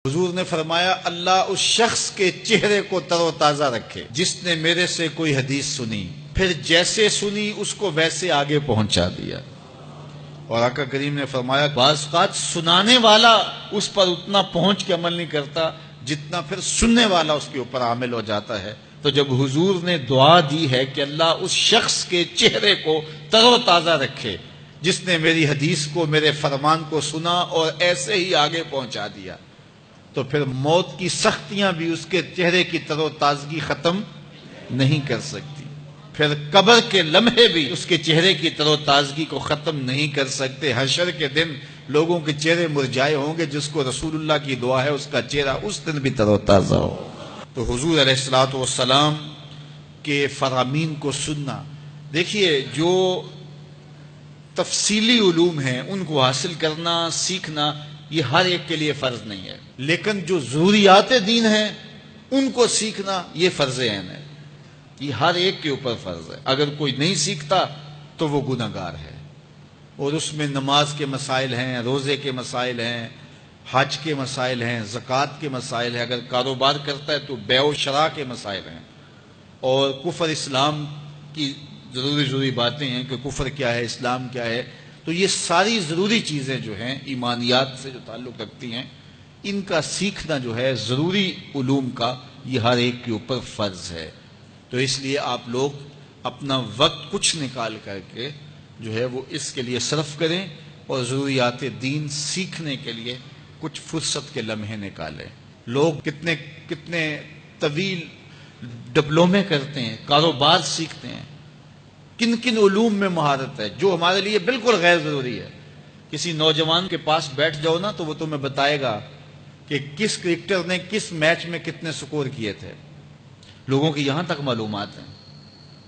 حضور نے فرمایا اللہ اس شخص کے چہرے کو تر و تازہ رکھے جس نے میرے سے کوئی حدیث سنی، پھر جیسے سنی اس کو ویسے آگے پہنچا دیا۔ اور آقا کریم نے فرمایا بعض اوقات سنانے والا اس پر اتنا پہنچ کے عمل نہیں کرتا جتنا پھر سننے والا اس کے اوپر عامل ہو جاتا ہے۔ تو جب حضور نے دعا دی ہے کہ اللہ اس شخص کے چہرے کو تر و تازہ رکھے جس نے میری حدیث کو، میرے فرمان کو سنا اور ایسے ہی آگے پہنچا دیا، تو پھر موت کی سختیاں بھی اس کے چہرے کی تر و تازگی ختم نہیں کر سکتی، پھر قبر کے لمحے بھی اس کے چہرے کی تر و تازگی کو ختم نہیں کر سکتے۔ حشر کے دن لوگوں کے چہرے مرجھائے ہوں گے، جس کو رسول اللہ کی دعا ہے اس کا چہرہ اس دن بھی تر و تازہ ہو۔ تو حضور علیہ الصلوۃ والسلام کے فرامین کو سننا، دیکھیے جو تفصیلی علوم ہیں ان کو حاصل کرنا، سیکھنا، یہ ہر ایک کے لیے فرض نہیں ہے، لیکن جو ضروریات دین ہیں ان کو سیکھنا یہ فرض عین ہے، یہ ہر ایک کے اوپر فرض ہے۔ اگر کوئی نہیں سیکھتا تو وہ گنہگار ہے، اور اس میں نماز کے مسائل ہیں، روزے کے مسائل ہیں، حج کے مسائل ہیں، زکوٰۃ کے مسائل ہیں، اگر کاروبار کرتا ہے تو بیع و شراء کے مسائل ہیں، اور کفر اسلام کی ضروری باتیں ہیں کہ کفر کیا ہے، اسلام کیا ہے۔ تو یہ ساری ضروری چیزیں جو ہیں ایمانیات سے جو تعلق رکھتی ہیں، ان کا سیکھنا جو ہے ضروری علوم کا، یہ ہر ایک کے اوپر فرض ہے۔ تو اس لیے آپ لوگ اپنا وقت کچھ نکال کر کے جو ہے وہ اس کے لیے صرف کریں، اور ضروریات دین سیکھنے کے لیے کچھ فرصت کے لمحے نکالیں۔ لوگ کتنے طویل ڈپلومے کرتے ہیں، کاروبار سیکھتے ہیں، کن کن علوم میں مہارت ہے جو ہمارے لیے بالکل غیر ضروری ہے۔ کسی نوجوان کے پاس بیٹھ جاؤ نا تو وہ تمہیں بتائے گا کہ کس کرکٹر نے کس میچ میں کتنے سکور کیے تھے، لوگوں کی یہاں تک معلومات ہیں،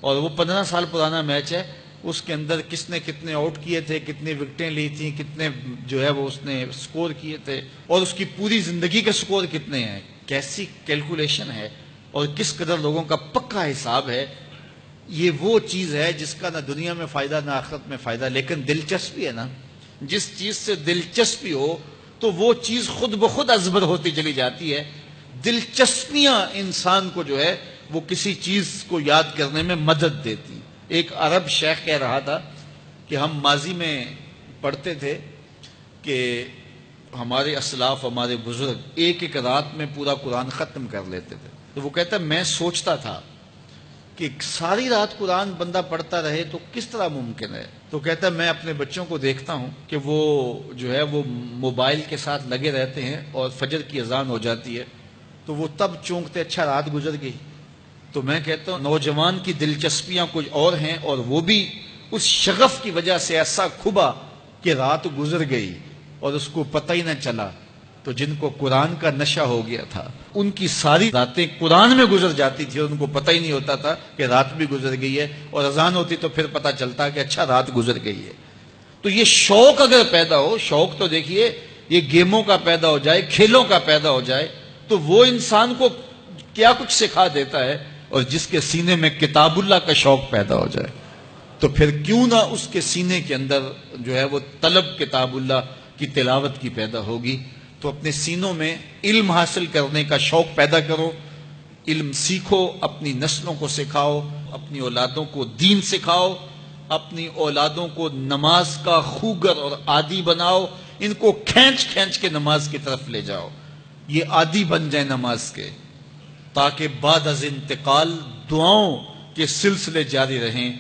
اور وہ 15 سال پرانا میچ ہے، اس کے اندر کس نے کتنے آؤٹ کیے تھے، کتنی وکٹیں لی تھیں، کتنے جو ہے وہ اس نے سکور کیے تھے، اور اس کی پوری زندگی کے سکور کتنے ہیں، کیسی کیلکولیشن ہے، اور کس قدر لوگوں کا پکا حساب ہے۔ یہ وہ چیز ہے جس کا نہ دنیا میں فائدہ نہ آخرت میں فائدہ، لیکن دلچسپی ہے نا، جس چیز سے دلچسپی ہو تو وہ چیز خود بخود ازبر ہوتی چلی جاتی ہے۔ دلچسپیاں انسان کو جو ہے وہ کسی چیز کو یاد کرنے میں مدد دیتی۔ ایک عرب شیخ کہہ رہا تھا کہ ہم ماضی میں پڑھتے تھے کہ ہمارے اسلاف، ہمارے بزرگ ایک رات میں پورا قرآن ختم کر لیتے تھے۔ تو وہ کہتا ہے میں سوچتا تھا کہ ساری رات قرآن بندہ پڑھتا رہے تو کس طرح ممکن ہے؟ تو کہتا ہے میں اپنے بچوں کو دیکھتا ہوں کہ وہ جو ہے وہ موبائل کے ساتھ لگے رہتے ہیں، اور فجر کی اذان ہو جاتی ہے تو وہ تب چونکتے اچھا رات گزر گئی۔ تو میں کہتا ہوں نوجوان کی دلچسپیاں کچھ اور ہیں، اور وہ بھی اس شغف کی وجہ سے ایسا کھبا کہ رات گزر گئی اور اس کو پتہ ہی نہ چلا۔ تو جن کو قرآن کا نشہ ہو گیا تھا ان کی ساری راتیں قرآن میں گزر جاتی تھی، اور ان کو پتہ ہی نہیں ہوتا تھا کہ رات بھی گزر گئی ہے، اور اذان ہوتی تو پھر پتہ چلتا کہ اچھا رات گزر گئی ہے۔ تو یہ شوق اگر پیدا ہو، شوق تو دیکھیے یہ گیموں کا پیدا ہو جائے، کھیلوں کا پیدا ہو جائے، تو وہ انسان کو کیا کچھ سکھا دیتا ہے، اور جس کے سینے میں کتاب اللہ کا شوق پیدا ہو جائے تو پھر کیوں نہ اس کے سینے کے اندر جو ہے وہ طلب کتاب اللہ کی تلاوت کی پیدا ہوگی۔ تو اپنے سینوں میں علم حاصل کرنے کا شوق پیدا کرو، علم سیکھو، اپنی نسلوں کو سکھاؤ، اپنی اولادوں کو دین سکھاؤ، اپنی اولادوں کو نماز کا خوگر اور عادی بناؤ، ان کو کھینچ کھینچ کے نماز کی طرف لے جاؤ، یہ عادی بن جائیں نماز کے، تاکہ بعد از انتقال دعاؤں کے سلسلے جاری رہیں۔